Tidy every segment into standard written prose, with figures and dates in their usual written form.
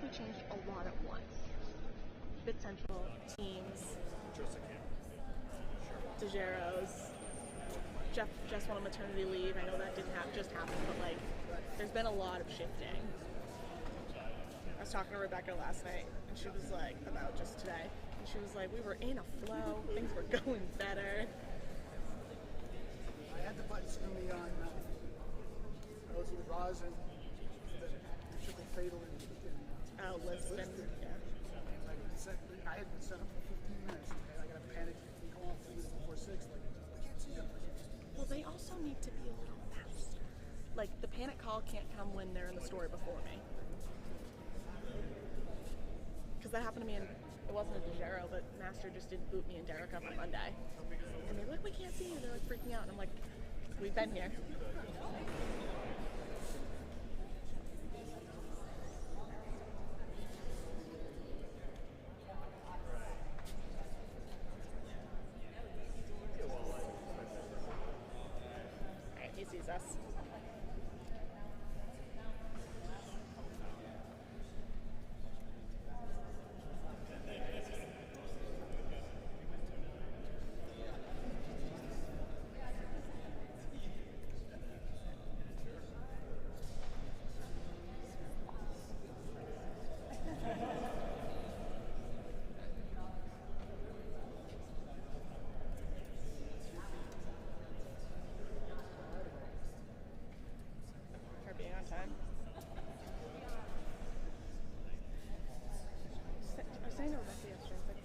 we changed a lot at once. Bit Central, Teams, DeGero's. Jeff just went on maternity leave. I know that didn't just happen, but like, there's been a lot of shifting. I was talking to Rebecca last night, and she was like, about just today, and she was like, we were in a flow, things were going better. I had the buttons for me on those are the Roz and the triple fatal in Lisbon, yeah. I had been set up for 15 minutes. I got a panic and go on 3 minutes before 6. Like, I can't see them. Well, they also need to be a little faster. Like, the panic call can't come when they're in the store before me. Because that happened to me, and it wasn't a DeGero, but Master just didn't boot me and Derek up on Monday. And they're like, we can't see you. They're like freaking out. And I'm like, we've been here. Alright, he sees us. For being on time. I was saying to Rebecca yesterday, I was like,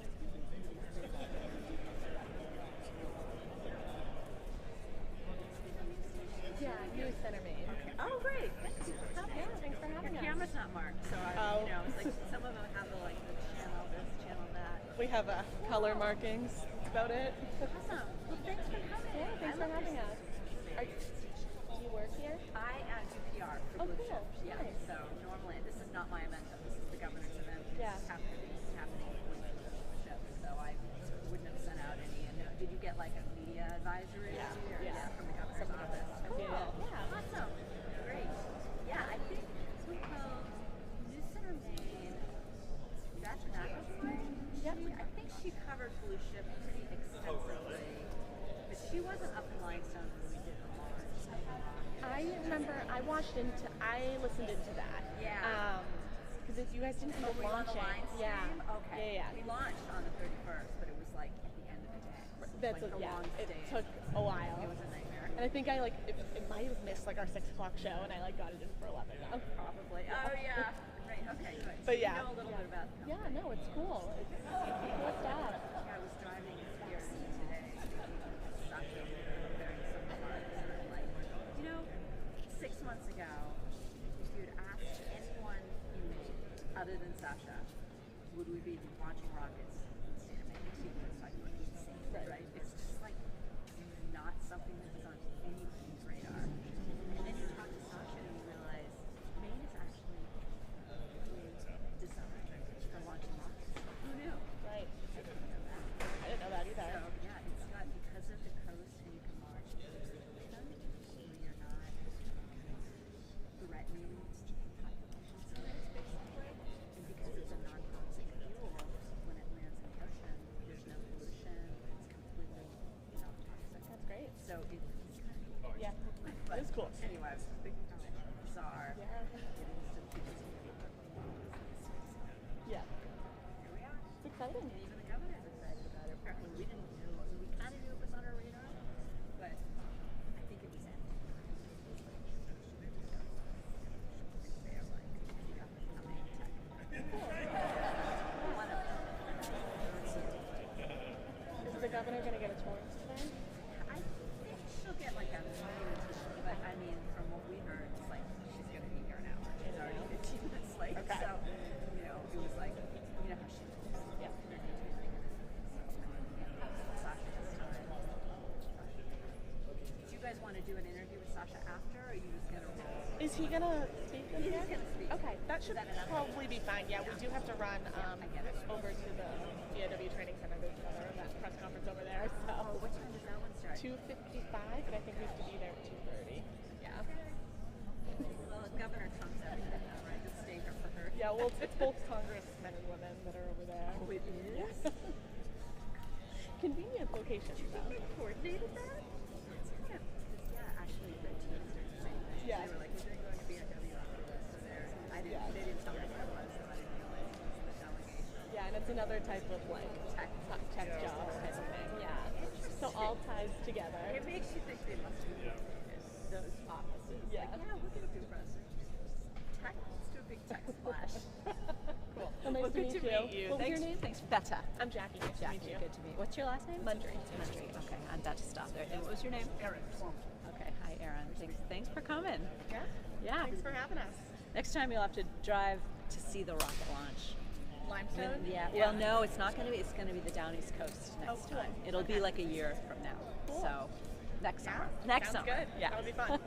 yeah, News Center Maine. Okay. Oh, great. Thanks. Yeah, thanks for having us. Camera's not marked, so I, it's like some of them have the channel this, channel that. We have color markings. That's about it. Awesome. Well, thanks for coming. Yeah, thanks for having us. Do you work here? I do PR for Oh, bluShift. cool. Yeah. Nice. So normally, this is not my event. This is the governor's event. Yeah. It's happening with bluShift. So I wouldn't have sent out any. And did you get like a media advisory? Yeah. Or, Yeah. From the governor's office. Cool. Yeah. Awesome. Great. Yeah, I think News Center Maine. That's right. Yep. I think she covered bluShift pretty extensively, but she wasn't up in Limestone when we did the launch. I remember I listened into that. Yeah. Because you guys didn't end up Were you on the launching. line stream? Yeah. Okay. Yeah. We launched on the 31st, but it was like at the end of the day. That's like long it stage. took a while. It was a nightmare. And I think I it might have missed our 6 o'clock show, and I got it in for 11 though. Probably. Oh yeah. Right. Okay. Good. So But yeah. you know a little bit about. Yeah. No, it's cool. It's cool stuff. I was driving here today. Sasha preparing some remarks, and I'm like, 6 months ago, if you'd asked anyone in Maine other than Sasha, would we be launching rockets in the state of Maine? She would have thought you were insane, right? It's just not something that was on anybody's radar. And then you talk to Sasha and you realize Maine is actually designed for launching rockets. Who knew? Right. I didn't know that. I didn't know that either. So yeah, it's got, because of the coast, and you can launch where you're not threatening population centers, basically. And because it's a non-toxic fuel, when it lands in the ocean, there's no pollution. It's completely non-toxic. That's great. So it's kind of cool. Yeah. But It's cool. Anyway, bizarre. Yeah. Yeah. Here we are. It's exciting. And even the governor's excited about it. Apparently we didn't know. We kind of knew it was on our radar, but I think it was in. They're like, you got the coming tech. One of them. Is the governor going to get a tour today? I think she'll get like a minute, but I mean, from what we heard, it's like she's going to be here an hour. It's already 15 minutes late. Okay. So, it was like, how she is. Yeah. Sasha this time. Do you guys want to do an interview with Sasha after, or are you just going to roll? Is he going to speak? He's going to speak. Okay, that should enough? probably be fine. Yeah, we do have to run I get it. over to the DIW Training Center. There's another event press conference over there. So What time does that one start? 2:55, and I think we have to be there at 2:30. Yeah. Well, Governor Trump's everything now, right? Just stay here for her. Yep. Yeah, well, it's both congressmen and women that are over there. Oh, it is? Convenient location, though. They coordinated that? Yeah, actually, the teams are saying that. Yeah. They were like, we're going to be at W after this, so they didn't tell me what it was, so I didn't realize it was the delegation. Yeah, and it's another type of like tech job type of thing. Yeah. So all ties together. It makes you think they must be in those offices. Yeah. Like, yeah, we're going to do Brunswick. Tech, let's do a big tech splash. Cool. Well, nice to meet you. What was your name? Thanks, Betta. I'm Jackie. Nice Jackie, to meet you. good to meet you. What's your last name? Mundry. Mundry. Okay, I'm about to stop there. And what was your name? Aaron, Plum. Okay, hi, Aaron. Thanks for coming. Yeah. Yeah. Thanks for having us. Next time you'll have to drive to see the rocket launch. Limestone. Yeah. Well, no, it's not going to be. It's going to be the down East Coast next cool. time. It'll be like a year from now. Cool. So next Yeah. summer. Next Sounds summer. good. Yeah. That'll be fun.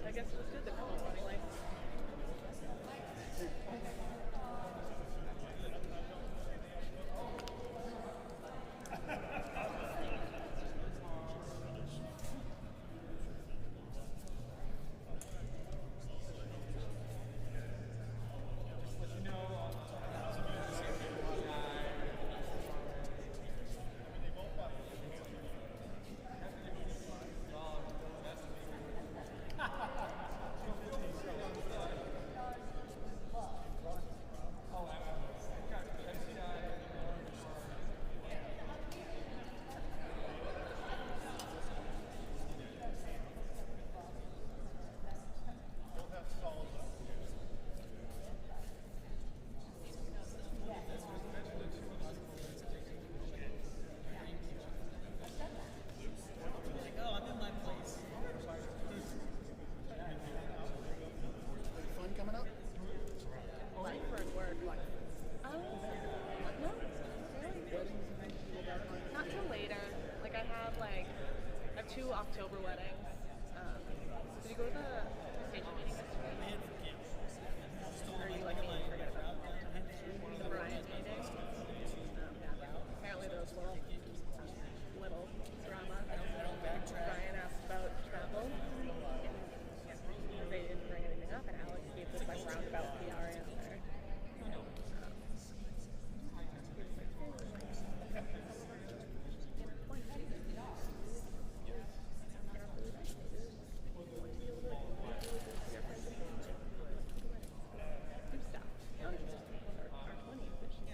I guess it was good that we're all running late. Fun coming up? Life or in work? No. Weddings and things you go back on? Not till later. Like I have 2 October weddings. Did you go to the station meeting yesterday? Or are you like me and forget about the Brian meeting? Apparently there was little drama. Brian asked about travel. They didn't bring anything up, and Alex gave this roundabout PR answer. Do stuff. Not even just our 20s, but she's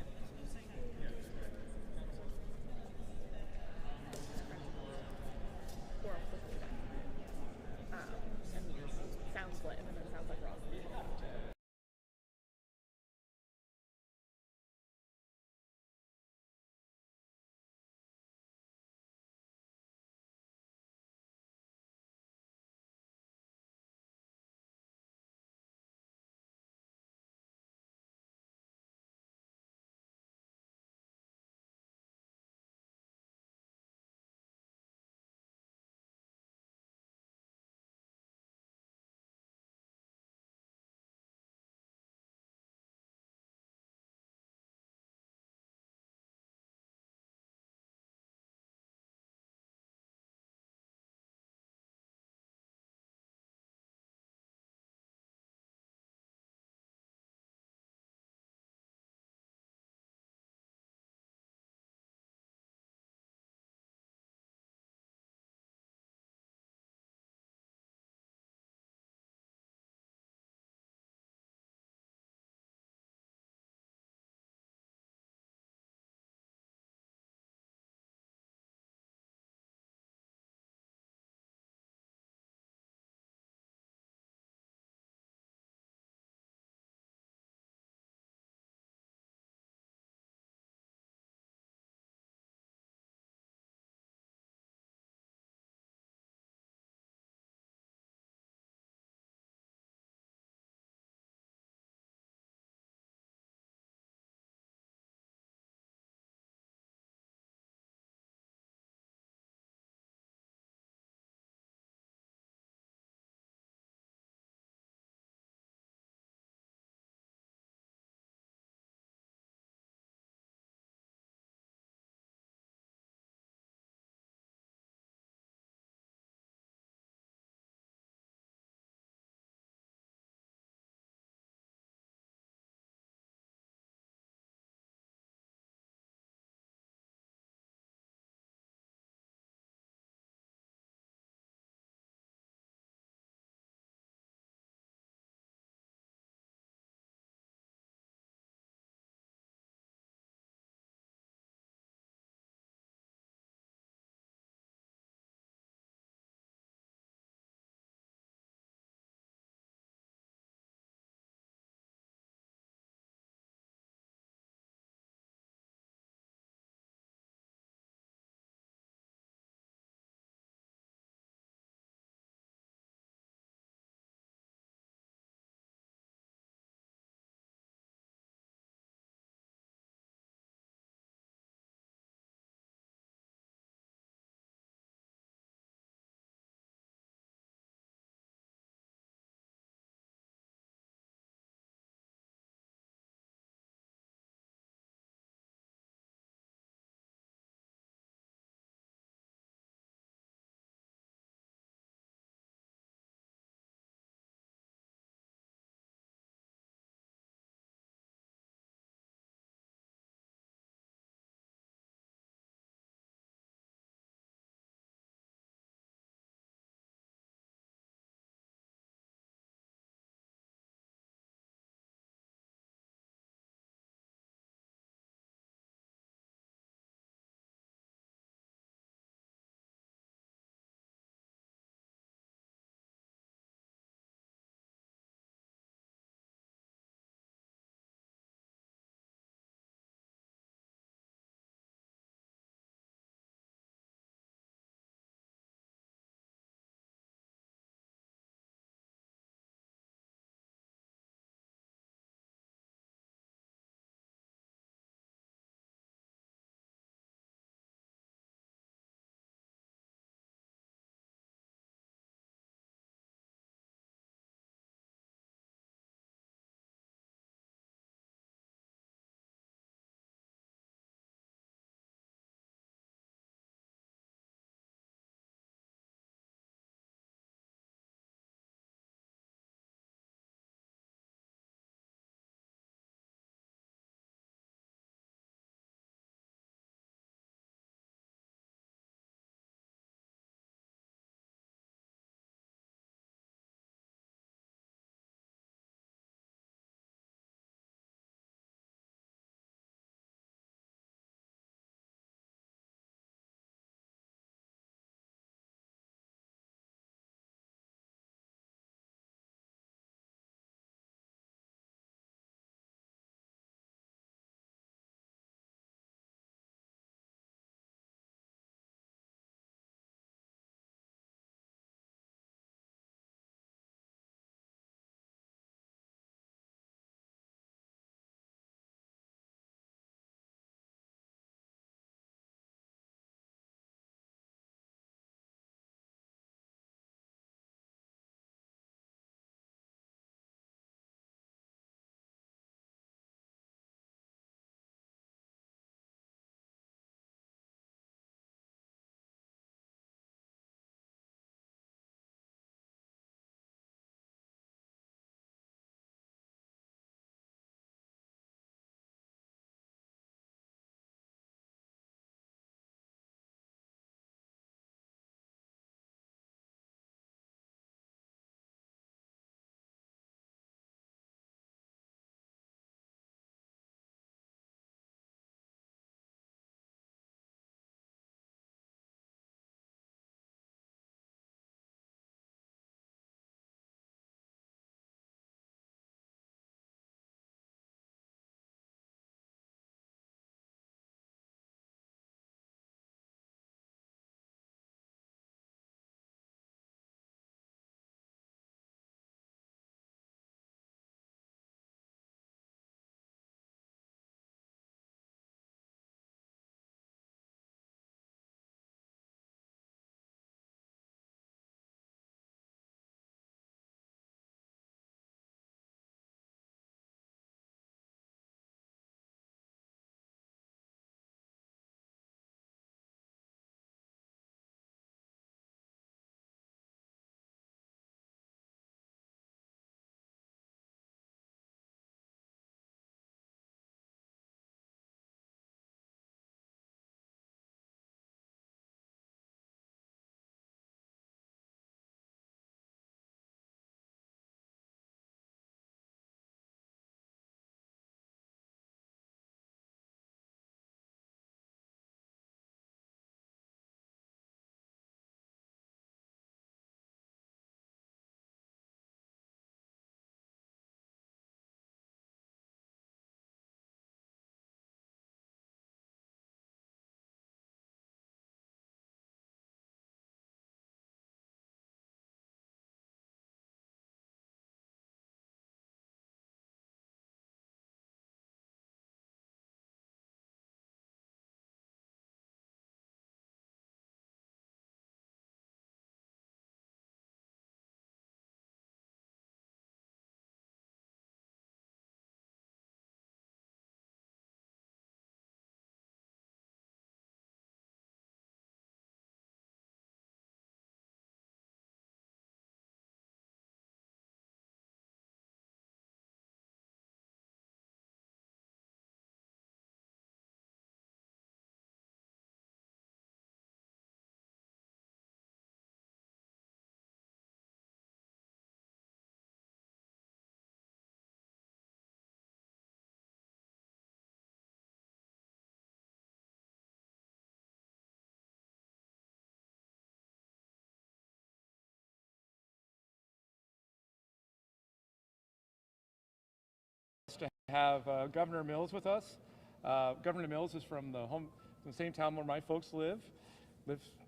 have Governor Mills with us. Governor Mills is from the same town where my folks live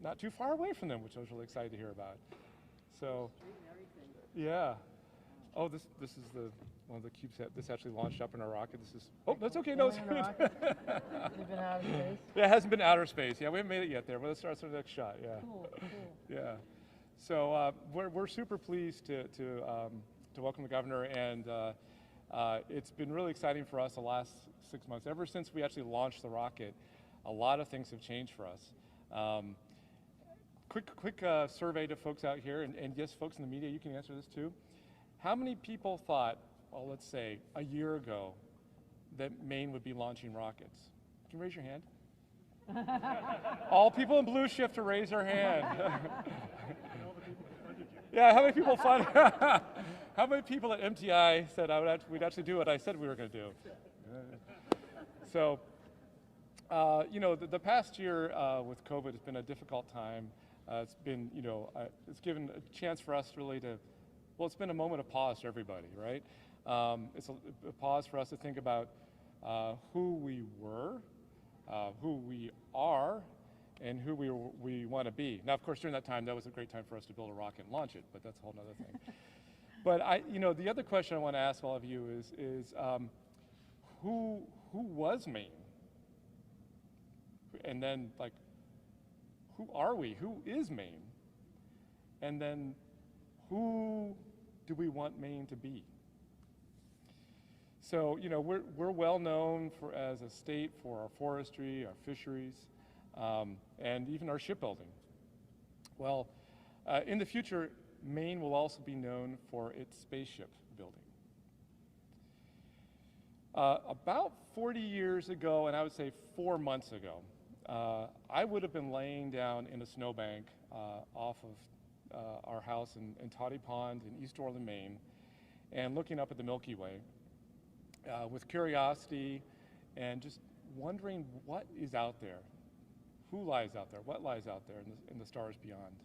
not too far away from them, which I was really excited to hear about. So, yeah. Oh, this is one of the cubes that this actually launched up in our rocket. This is, oh, that's okay, no, it's good. Has it been out of space? Yeah, it hasn't been outer space. Yeah, we haven't made it yet there, but let's start with the next shot, yeah. Cool, cool. Yeah. So we're super pleased to welcome the governor, and it's been really exciting for us the last 6 months. Ever since we actually launched the rocket, a lot of things have changed for us. Quick survey to folks out here, and yes, folks in the media, you can answer this too. How many people thought, well, let's say a year ago, that Maine would be launching rockets? Can you raise your hand? All people in bluShift to raise their hand. Yeah, how many people thought? How many people at MTI said we'd actually do what I said we were going to do? So, you know, the past year with COVID has been a difficult time. It's been, you know, it's given a chance for us really to, well, it's been a moment of pause for everybody, right? It's a pause for us to think about who we were, who we are, and who we want to be. Now, of course, during that time, that was a great time for us to build a rocket and launch it, but that's a whole other thing. But you know, the other question I want to ask all of you is who was Maine? And then, like, who are we? Who is Maine? And then, who do we want Maine to be? So, you know, we're well known as a state for our forestry, our fisheries, and even our shipbuilding. Well, in the future, Maine will also be known for its spaceship building. About 40 years ago, and I would say 4 months ago, I would have been laying down in a snowbank off of our house in Toddy Pond in East Orland, Maine, and looking up at the Milky Way with curiosity and just wondering what is out there, who lies out there, what lies out there in the stars beyond.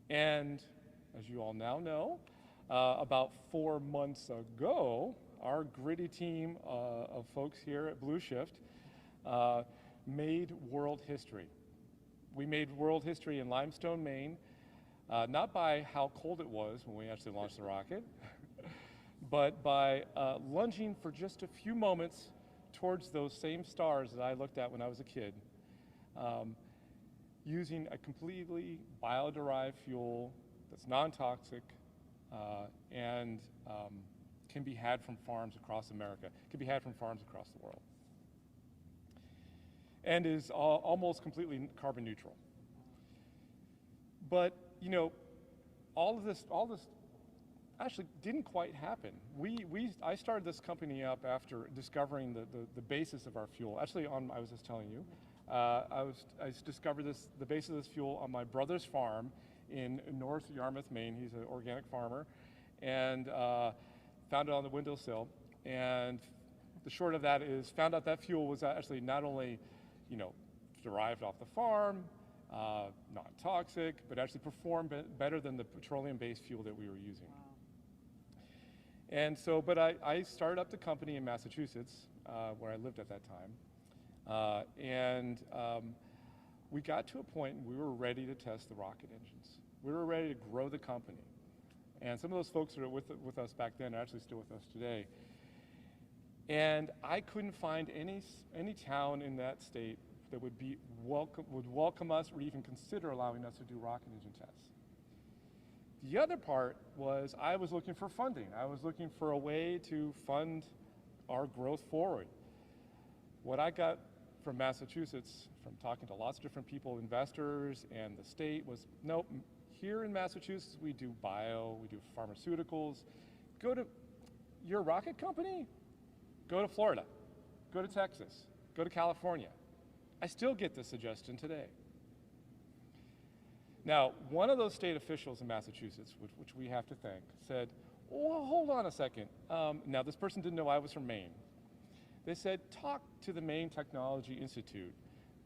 And as you all now know, about 4 months ago, our gritty team of folks here at bluShift made world history. We made world history in Limestone, Maine, not by how cold it was when we actually launched the rocket, but by lunging for just a few moments towards those same stars that I looked at when I was a kid, using a completely bio-derived fuel that's non-toxic and can be had from farms across America, can be had from farms across the world, and is almost completely carbon neutral. But, you know, all this actually didn't quite happen. I started this company up after discovering the basis of our fuel. Actually, I was just telling you, I discovered the basis of this fuel on my brother's farm in North Yarmouth, Maine. He's an organic farmer, and found it on the windowsill. And the short of that is, found out that fuel was actually not only, you know, derived off the farm, non-toxic, but actually performed better than the petroleum-based fuel that we were using. Wow. And so, but I started up the company in Massachusetts, where I lived at that time. We got to a point we were ready to test the rocket engines. We were ready to grow the company. And some of those folks that are with us back then are actually still with us today. And I couldn't find any town in that state that would welcome us or even consider allowing us to do rocket engine tests. The other part was I was looking for funding. I was looking for a way to fund our growth forward. What I got from Massachusetts, from talking to lots of different people, investors, and the state was, nope, here in Massachusetts we do bio, we do pharmaceuticals. Go to your rocket company? Go to Florida, go to Texas, go to California. I still get this suggestion today. Now, one of those state officials in Massachusetts, which we have to thank, said, well, hold on a second. Now, this person didn't know I was from Maine. They said, talk to the Maine Technology Institute,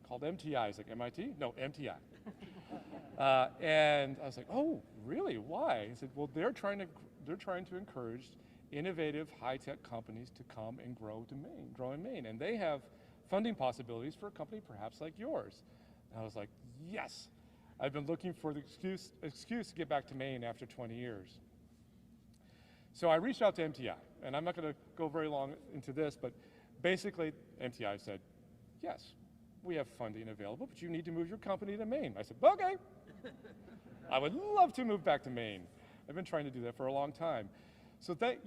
called MTI. He's like, MIT? No, MTI. And I was like, oh, really? Why? He said, well, they're trying to encourage innovative, high-tech companies to come and grow in Maine. And they have funding possibilities for a company perhaps like yours. And I was like, yes, I've been looking for the excuse to get back to Maine after 20 years. So I reached out to MTI, and I'm not going to go very long into this, but basically MTI said, yes, we have funding available, but you need to move your company to Maine. I said, okay. I would love to move back to Maine. I've been trying to do that for a long time. So that,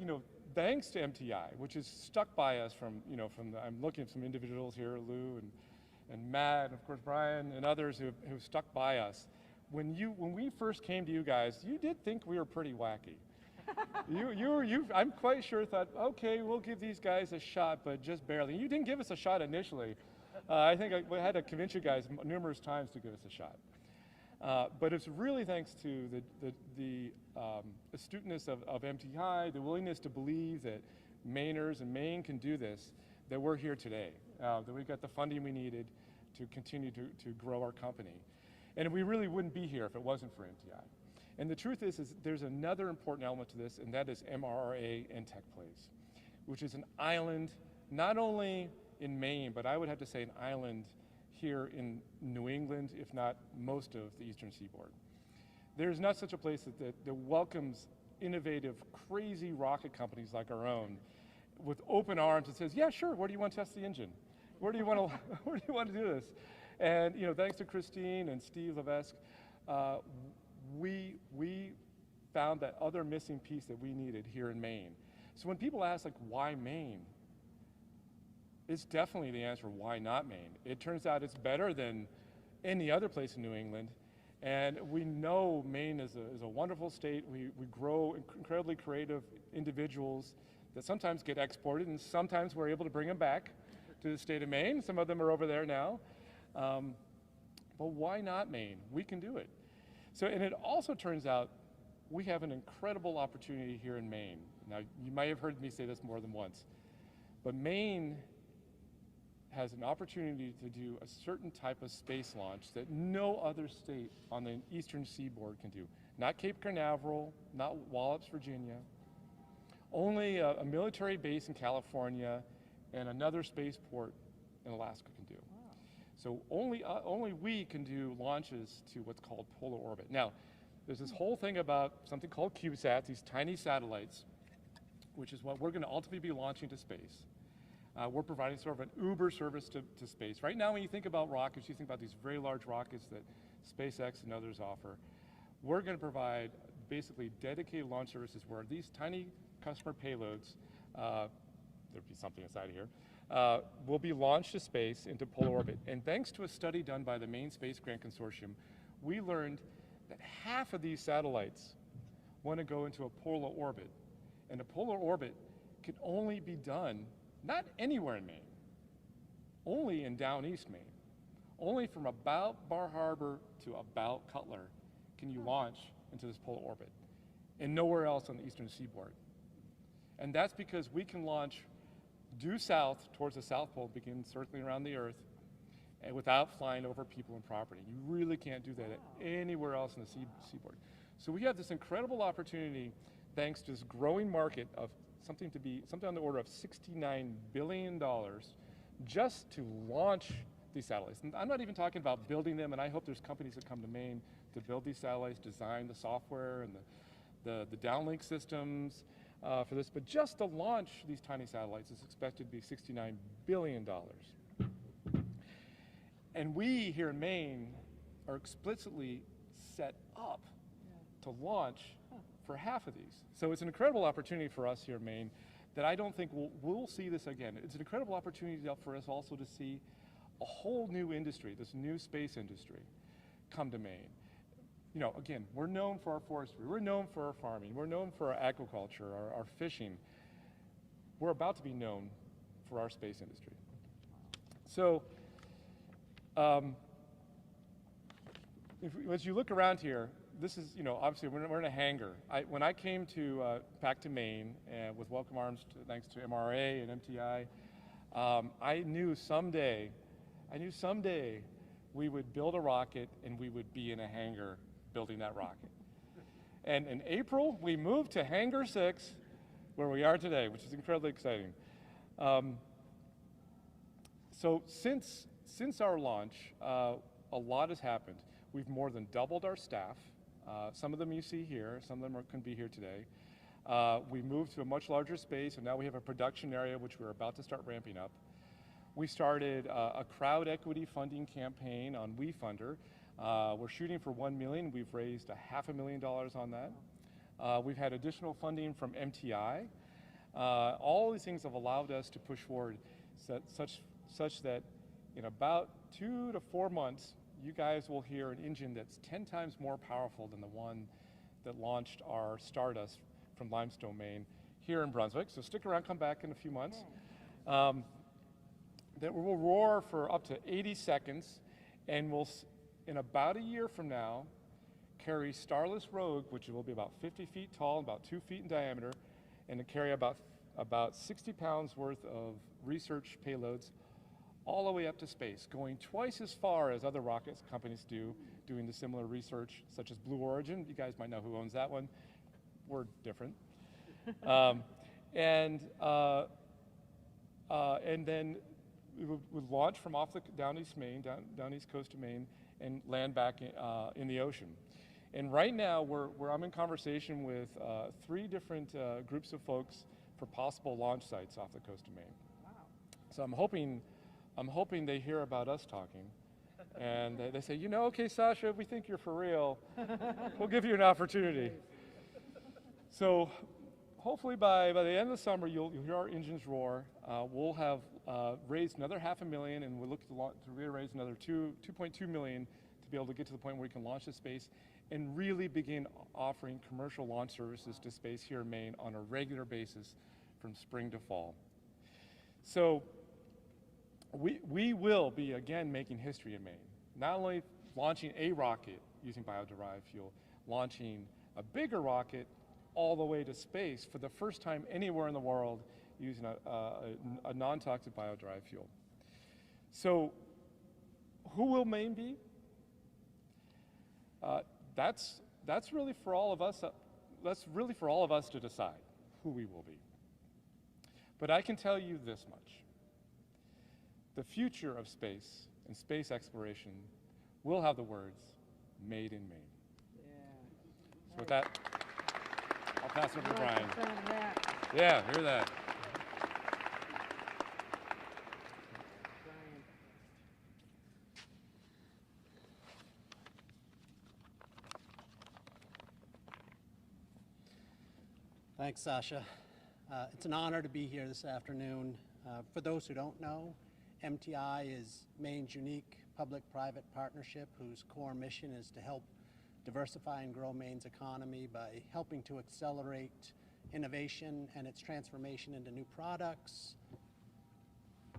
thanks to MTI, which has stuck by us I'm looking at some individuals here, Lou and Matt, and of course Brian and others who've stuck by us. When we first came to you guys, you did think we were pretty wacky. I'm quite sure thought, okay, we'll give these guys a shot, but just barely. You didn't give us a shot initially. I think I had to convince you guys numerous times to give us a shot. But it's really thanks to the astuteness of MTI, the willingness to believe that Mainers and Maine can do this, that we're here today, that we got the funding we needed to continue to grow our company. And we really wouldn't be here if it wasn't for MTI. And the truth is there's another important element to this, and that is MRA and Tech Place, which is an island, not only in Maine, but I would have to say an island here in New England, if not most of the Eastern Seaboard. There's not such a place that welcomes innovative, crazy rocket companies like our own with open arms and says, yeah, sure, where do you want to test the engine? Where do you want to do this? And thanks to Christine and Steve Levesque, we found that other missing piece that we needed here in Maine. So when people ask, like, why Maine? It's definitely the answer, why not Maine? It turns out it's better than any other place in New England. And we know Maine is a wonderful state. We grow incredibly creative individuals that sometimes get exported, and sometimes we're able to bring them back to the state of Maine. Some of them are over there now. But why not Maine? We can do it. So, and it also turns out we have an incredible opportunity here in Maine. Now, you might have heard me say this more than once, but Maine has an opportunity to do a certain type of space launch that no other state on the eastern seaboard can do. Not Cape Canaveral, not Wallops, Virginia. Only a military base in California and another spaceport in Alaska can do. Wow. So only we can do launches to what's called polar orbit. Now, there's this whole thing about something called CubeSats, these tiny satellites, which is what we're going to ultimately be launching to space. We're providing sort of an Uber service to space. Right now, when you think about rockets, you think about these very large rockets that SpaceX and others offer. We're going to provide basically dedicated launch services where these tiny customer payloads, there'll be something inside here, will be launched to space into polar orbit. And thanks to a study done by the Maine Space Grant Consortium, we learned that half of these satellites want to go into a polar orbit. And a polar orbit can only be done not anywhere in Maine, only in down east Maine. Only from about Bar Harbor to about Cutler can you launch into this polar orbit, and nowhere else on the eastern seaboard. And that's because we can launch due south towards the South Pole, begin circling around the Earth, and without flying over people and property. You really can't do that anywhere else in the seaboard. So we have this incredible opportunity, thanks to this growing market of something on the order of $69 billion just to launch these satellites. And I'm not even talking about building them, and I hope there's companies that come to Maine to build these satellites, design the software and the downlink systems for this, but just to launch these tiny satellites is expected to be $69 billion. And we here in Maine are explicitly set up to launch for half of these. So it's an incredible opportunity for us here in Maine that I don't think we'll see this again. It's an incredible opportunity for us also to see a whole new industry, this new space industry, come to Maine. Again, we're known for our forestry, we're known for our farming, we're known for our agriculture, our fishing. We're about to be known for our space industry. So, as you look around here, this is, obviously we're in a hangar. When I came back to Maine with Welcome Arms, thanks to MRA and MTI, I knew someday we would build a rocket and we would be in a hangar building that rocket. And in April, we moved to Hangar 6 where we are today, which is incredibly exciting. So since our launch, a lot has happened. We've more than doubled our staff. Some of them you see here, some of them couldn't be here today. We moved to a much larger space, and now we have a production area which we're about to start ramping up. We started a crowd equity funding campaign on WeFunder. We're shooting for $1 million. We've raised $500,000 on that. We've had additional funding from MTI. All these things have allowed us to push forward such that in about 2 to 4 months, you guys will hear an engine that's 10 times more powerful than the one that launched our Stardust from Limestone, Maine, here in Brunswick. So stick around, come back in a few months. That will roar for up to 80 seconds, and will, in about a year from now, carry Starless Rogue, which will be about 50 feet tall, about 2 feet in diameter, and to carry about 60 pounds worth of research payloads all the way up to space, going twice as far as other rocket companies do, doing the similar research, such as Blue Origin. You guys might know who owns that one. We're different. And then we would launch from off down east coast of Maine, and land back in the ocean. And right now, I'm in conversation with 3 different groups of folks for possible launch sites off the coast of Maine. Wow. So I'm hoping they hear about us talking, and they say, you know, okay, Sasha, we think you're for real. We'll give you an opportunity. So hopefully by the end of the summer, you'll hear our engines roar. We'll have raised another $500,000, and we'll look to raise another $2.2 million to be able to get to the point where we can launch to space and really begin offering commercial launch services to space here in Maine on a regular basis from spring to fall. So we will be, again, making history in Maine. Not only launching a rocket using bio-derived fuel, launching a bigger rocket all the way to space for the first time anywhere in the world using a non-toxic bio-derived fuel. So who will Maine be? That's really for all of us. That's really for all of us to decide who we will be. But I can tell you this much. The future of space and space exploration will have the words, made in Maine. Yeah. So with that, I'll pass it over to Brian. That. Yeah, hear that. Brian. Thanks, Sasha. It's an honor to be here this afternoon. For those who don't know, MTI is Maine's unique public-private partnership whose core mission is to help diversify and grow Maine's economy by helping to accelerate innovation and its transformation into new products,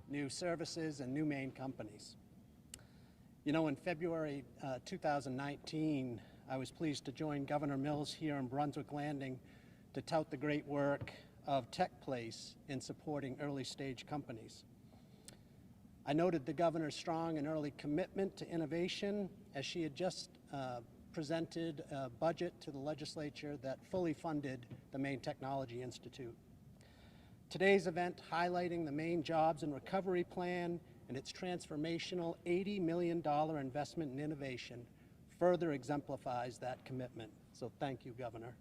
new services, and new Maine companies. You know, in February 2019, I was pleased to join Governor Mills here in Brunswick Landing to tout the great work of TechPlace in supporting early-stage companies. I noted the governor's strong and early commitment to innovation as she had just presented a budget to the legislature that fully funded the Maine Technology Institute. Today's event, highlighting the Maine Jobs and Recovery Plan and its transformational $80 million investment in innovation, further exemplifies that commitment. So thank you, Governor.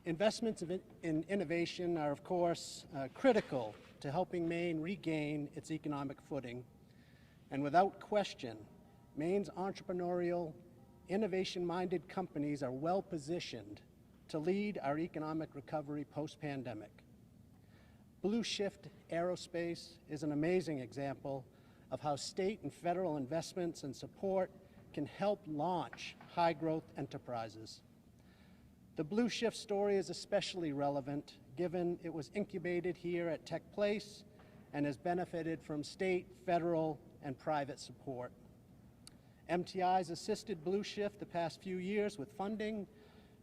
Investments in innovation are, of course, critical to helping Maine regain its economic footing. And without question, Maine's entrepreneurial, innovation-minded companies are well positioned to lead our economic recovery post-pandemic. bluShift Aerospace is an amazing example of how state and federal investments and support can help launch high-growth enterprises. The bluShift story is especially relevant given it was incubated here at TechPlace and has benefited from state, federal, and private support. MTI's assisted bluShift the past few years with funding,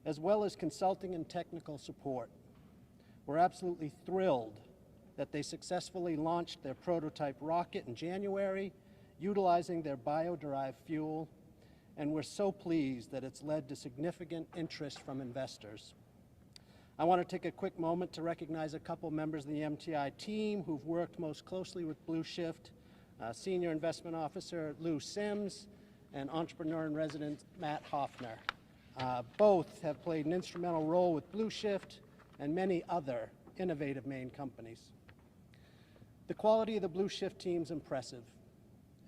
as well as consulting and technical support. We're absolutely thrilled that they successfully launched their prototype rocket in January, utilizing their bio-derived fuel, and we're so pleased that it's led to significant interest from investors. I want to take a quick moment to recognize a couple members of the MTI team who've worked most closely with bluShift, Senior Investment Officer Lou Sims and Entrepreneur in Residence Matt Hoffner. Both have played an instrumental role with bluShift and many other innovative Maine companies. The quality of the bluShift team is impressive,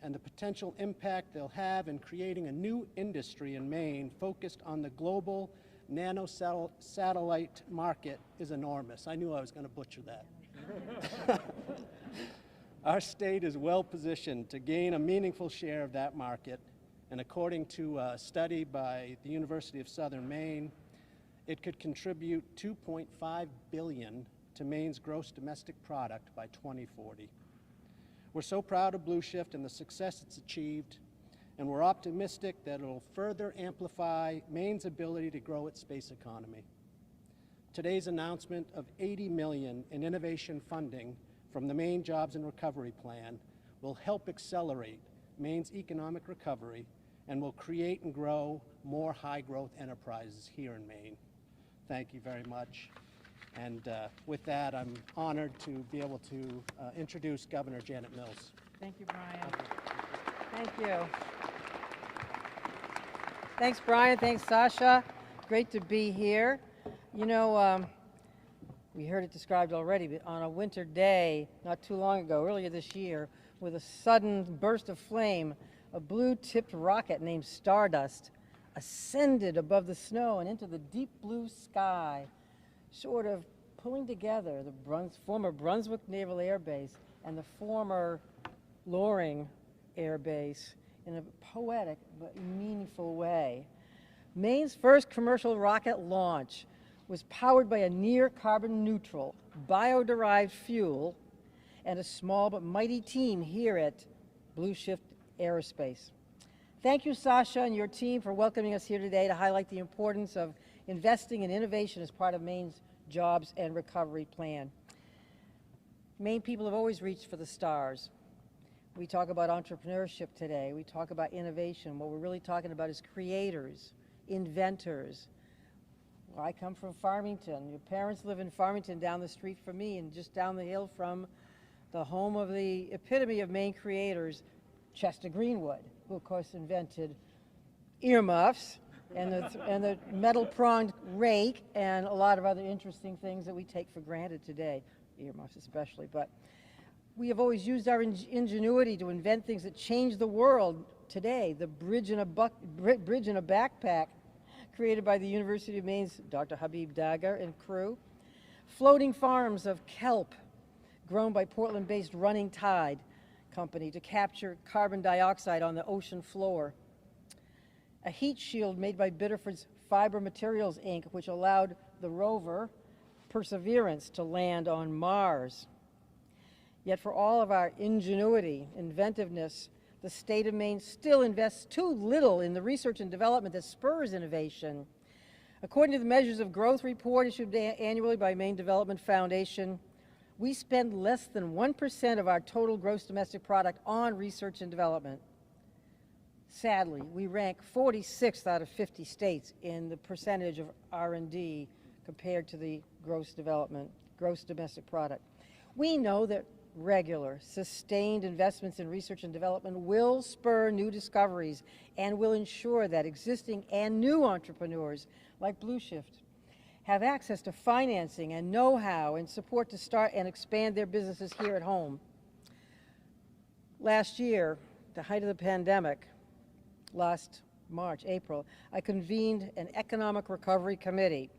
and the potential impact they'll have in creating a new industry in Maine focused on the global nanosatellite market is enormous. I knew I was going to butcher that. Our state is well positioned to gain a meaningful share of that market, and according to a study by the University of Southern Maine, it could contribute $2.5 billion to Maine's gross domestic product by 2040. We're so proud of bluShift and the success it's achieved, and we're optimistic that it'll further amplify Maine's ability to grow its space economy. Today's announcement of $80 million in innovation funding from the Maine Jobs and Recovery Plan will help accelerate Maine's economic recovery and will create and grow more high-growth enterprises here in Maine. Thank you very much. And with that, I'm honored to be able to introduce Governor Janet Mills. Thank you, Brian. Thank you. Thanks, Brian. Thanks, Sasha. Great to be here. You know, we heard it described already, but on a winter day, not too long ago, earlier this year, with a sudden burst of flame, a blue-tipped rocket named Stardust ascended above the snow and into the deep blue sky, sort of pulling together the former Brunswick Naval Air Base and the former Loring Air Base in a poetic but meaningful way. Maine's first commercial rocket launch was powered by a near carbon neutral, bio-derived fuel and a small but mighty team here at bluShift Aerospace. Thank you, Sasha, and your team for welcoming us here today to highlight the importance of investing in innovation as part of Maine's Jobs and Recovery Plan. Maine people have always reached for the stars. We talk about entrepreneurship today. We talk about innovation. What we're really talking about is creators, inventors. Well, I come from Farmington. Your parents live in Farmington down the street from me and just down the hill from the home of the epitome of Maine creators, Chester Greenwood, who of course invented earmuffs and the metal-pronged rake and a lot of other interesting things that we take for granted today, earmuffs especially. But we have always used our ingenuity to invent things that change the world today. The bridge in a backpack, created by the University of Maine's Dr. Habib Dagher and crew. Floating farms of kelp, grown by Portland-based Running Tide Company to capture carbon dioxide on the ocean floor. A heat shield made by Biddeford's Fiber Materials Inc., which allowed the rover Perseverance to land on Mars. Yet for all of our ingenuity, inventiveness, the state of Maine still invests too little in the research and development that spurs innovation. According to the Measures of Growth report issued annually by Maine Development Foundation, we spend less than 1% of our total gross domestic product on research and development. Sadly, we rank 46th out of 50 states in the percentage of R&D compared to the gross domestic product. We know that regular, sustained investments in research and development will spur new discoveries and will ensure that existing and new entrepreneurs like bluShift have access to financing and know-how and support to start and expand their businesses here at home. Last year, the height of the pandemic, last March, April, I convened an economic recovery committee,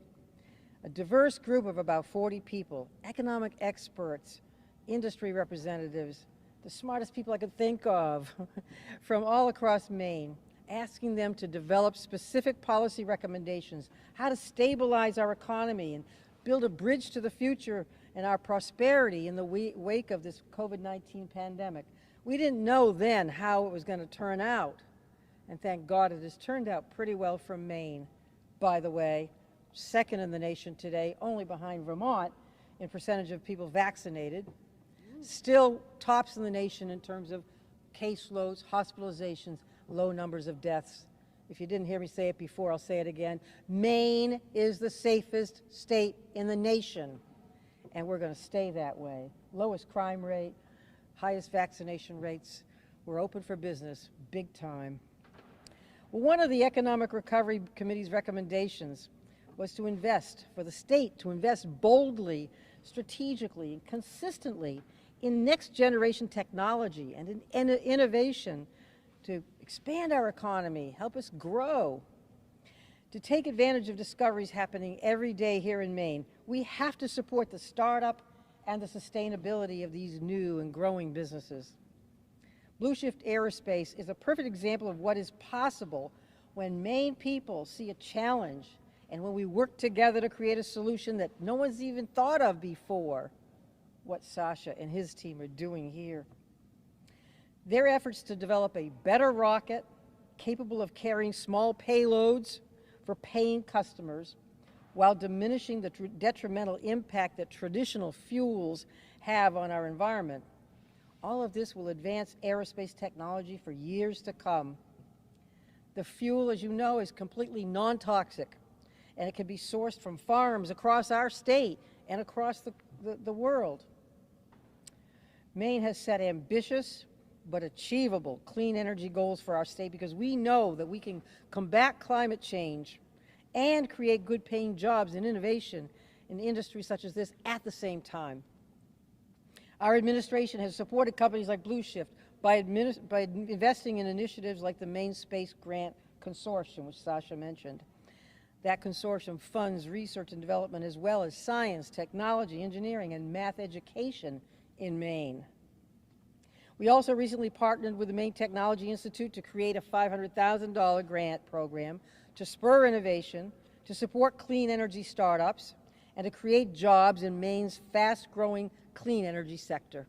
a diverse group of about 40 people, economic experts, industry representatives, the smartest people I could think of from all across Maine, asking them to develop specific policy recommendations, how to stabilize our economy and build a bridge to the future and our prosperity in the wake of this COVID-19 pandemic. We didn't know then how it was going to turn out, and thank God it has turned out pretty well for Maine. By the way, second in the nation today, only behind Vermont in percentage of people vaccinated. Still tops in the nation in terms of caseloads, hospitalizations, low numbers of deaths If you didn't hear me say it before, I'll say it again. Maine is the safest state in the nation, and we're going to stay that way. Lowest crime rate, highest vaccination rates. We're open for business, big time. Well, one of the Economic Recovery Committee's recommendations was to invest, for the state to invest boldly, strategically, and consistently in next generation technology and in innovation to expand our economy, help us grow. To take advantage of discoveries happening every day here in Maine, we have to support the startup and the sustainability of these new and growing businesses. bluShift Aerospace is a perfect example of what is possible when Maine people see a challenge and when we work together to create a solution that no one's even thought of before. What Sasha and his team are doing here. Their efforts to develop a better rocket capable of carrying small payloads for paying customers while diminishing the detrimental impact that traditional fuels have on our environment. All of this will advance aerospace technology for years to come. The fuel, as you know, is completely non-toxic, and it can be sourced from farms across our state and across the world. Maine has set ambitious but achievable clean energy goals for our state because we know that we can combat climate change and create good paying jobs and innovation in industries such as this at the same time. Our administration has supported companies like bluShift by investing in initiatives like the Maine Space Grant Consortium, which Sasha mentioned. That consortium funds research and development as well as science, technology, engineering, and math education in Maine. We also recently partnered with the Maine Technology Institute to create a $500,000 grant program to spur innovation, to support clean energy startups, and to create jobs in Maine's fast-growing clean energy sector.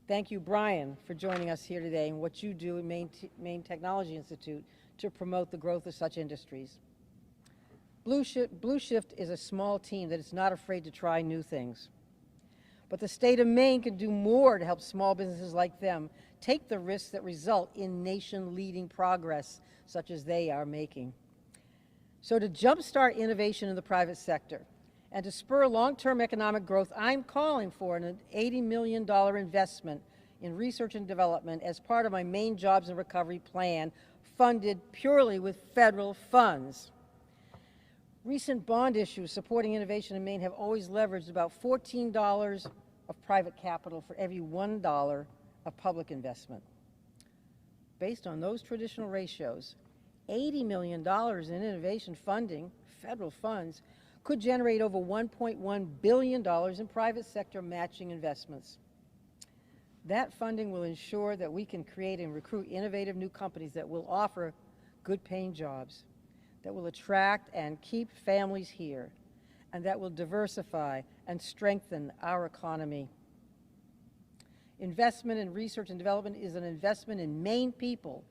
Thank you, Brian, for joining us here today and what you do at Maine Technology Institute to promote the growth of such industries. bluShift is a small team that is not afraid to try new things. But the state of Maine can do more to help small businesses like them take the risks that result in nation-leading progress such as they are making. So to jumpstart innovation in the private sector and to spur long-term economic growth, I'm calling for an $80 million investment in research and development as part of my Maine Jobs and Recovery Plan, funded purely with federal funds. Recent bond issues supporting innovation in Maine have always leveraged about $14 of private capital for every $1 of public investment. Based on those traditional ratios, $80 million in innovation funding, federal funds, could generate over $1.1 billion in private sector matching investments. That funding will ensure that we can create and recruit innovative new companies that will offer good paying jobs, that will attract and keep families here, and that will diversify and strengthen our economy. Investment in research and development is an investment in Maine people,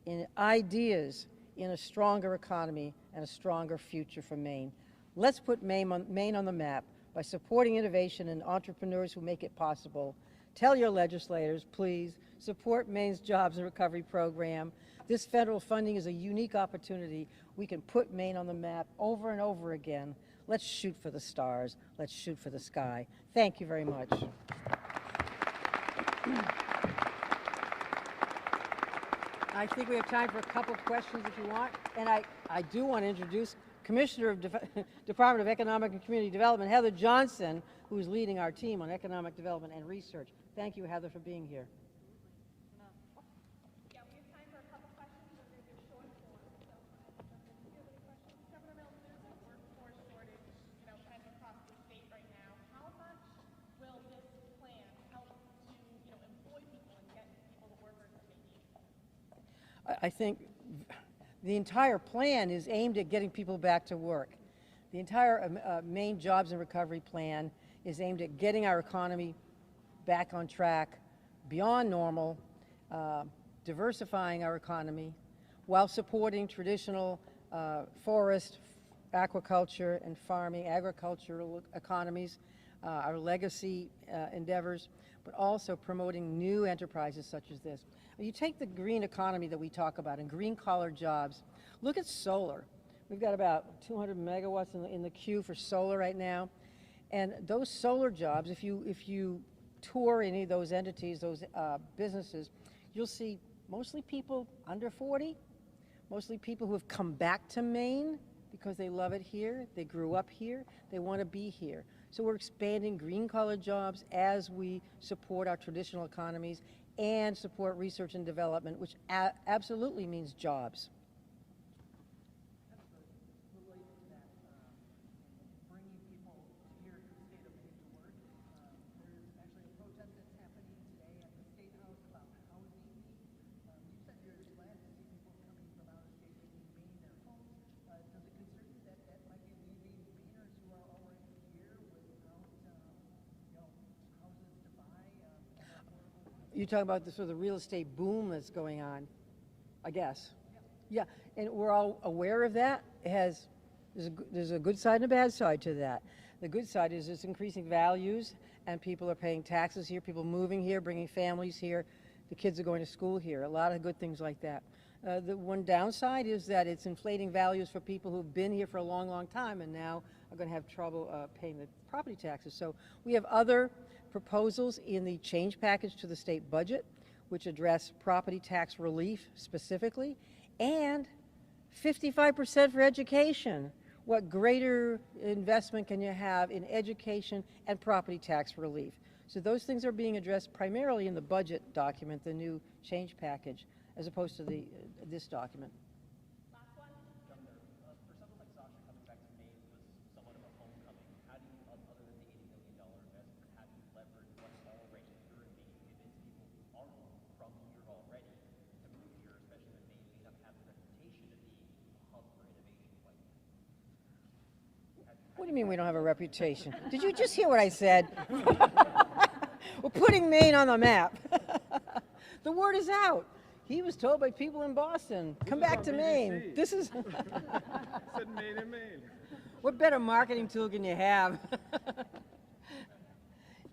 in ideas, in a stronger economy and a stronger future for Maine. Let's put Maine on the map by supporting innovation and entrepreneurs who make it possible. Tell your legislators, please, support Maine's Jobs and Recovery Program. This federal funding is a unique opportunity. We can put Maine on the map over and over again. Let's shoot for the stars. Let's shoot for the sky. Thank you very much. I think we have time for a couple of questions if you want. And I do want to introduce Commissioner of Department of Economic and Community Development, Heather Johnson, who is leading our team on economic development and research. Thank you, Heather, for being here. Yeah, we have time for a couple questions. We're going to do short form. So, do you have any questions? Governor Mills, there's a workforce shortage, kind of across the state right now. How much will this plan help to, employ people and get people the workers that they need? I think the entire plan is aimed at getting people back to work. The entire Maine Jobs and Recovery Plan is aimed at getting our economy back on track, beyond normal, diversifying our economy, while supporting traditional forest, aquaculture, and farming, agricultural economies, our legacy endeavors, but also promoting new enterprises such as this. You take the green economy that we talk about and green collar jobs. Look at solar. We've got about 200 megawatts in the queue for solar right now. And those solar jobs, if you tour any of those entities, those businesses, you'll see mostly people under 40, mostly people who have come back to Maine because they love it here, they grew up here, they want to be here. So we're expanding green collar jobs as we support our traditional economies and support research and development, which absolutely means jobs. Related to that, bringing people here to the state of Maine to work. There's actually a protest that's happening today at the State House about housing needs. You said you're glad to see people coming from out of state making Maine their home. Does it concern you that that might be leaving Mainers who are already here without, houses to buy? You're talking about the sort of the real estate boom that's going on, I guess. Yeah, and we're all aware of that. There's a good side and a bad side to that. The good side is it's increasing values, and people are paying taxes here, people moving here, bringing families here, the kids are going to school here, a lot of good things like that. The one downside is that it's inflating values for people who've been here for a long, long time and now are going to have trouble paying the property taxes. So we have other proposals in the change package to the state budget, which address property tax relief specifically, and 55% for education. What greater investment can you have in education and property tax relief? So those things are being addressed primarily in the budget document, the new change package, as opposed to this document. Last one. Governor, for someone like Sasha, coming back to Maine was somewhat of a homecoming. How do you, other than the $80 million investment, how do you leverage what's already here in Maine to convince people who aren't from here already to move here, especially when Maine may not have the reputation of being a hub for innovation quite yet? What do you mean we don't have a reputation? Did you just hear what I said? We're putting Maine on the map. The word is out. He was told by people in Boston, come back to Maine. This is Said Maine and Maine. what better marketing tool can you have?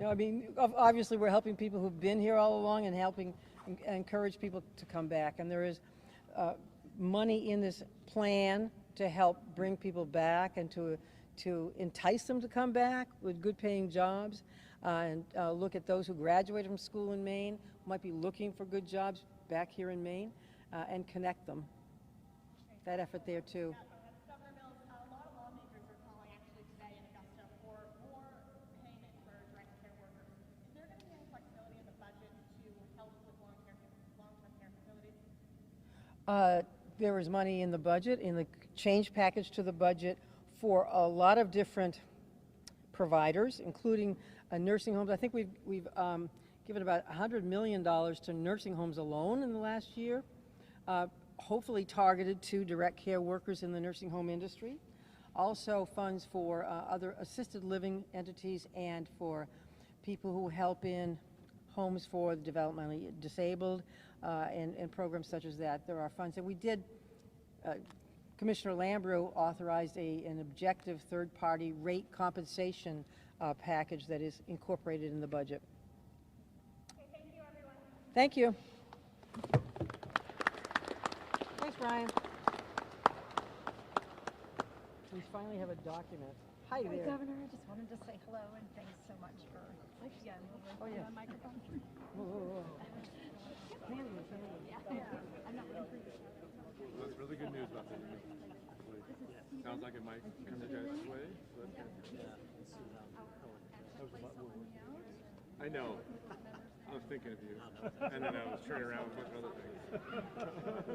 I mean, obviously we're helping people who've been here all along and helping encourage people to come back. And there is money in this plan to help bring people back and to entice them to come back with good paying jobs, and look at those who graduated from school in Maine, who might be looking for good jobs back here in Maine, and connect them. That effort there too. Governor Mills, a lot of lawmakers are calling actually today in Augusta for more payment for direct care workers. Is there going to be any flexibility in the budget to help with long-term care facilities? There is money in the budget, in the change package to the budget, for a lot of different providers, including nursing homes. I think we've given about $100 million to nursing homes alone in the last year, hopefully targeted to direct care workers in the nursing home industry. Also funds for other assisted living entities and for people who help in homes for the developmentally disabled, and programs such as that. There are funds, and we did, Commissioner Lambrew authorized an objective third-party rate compensation package that is incorporated in the budget. Okay, thank you, everyone. Thank you. Thanks, Brian. We finally have a document. Hi there. Governor, I just wanted to say hello and thanks so much for Oh, yeah. the microphone. Whoa, whoa, whoa. Hand me, hand me. I'm not going to That's really good news about that. Sounds like it might come your guys' way. But I know. I was thinking of you. And then I was turning around with a bunch of other things. So,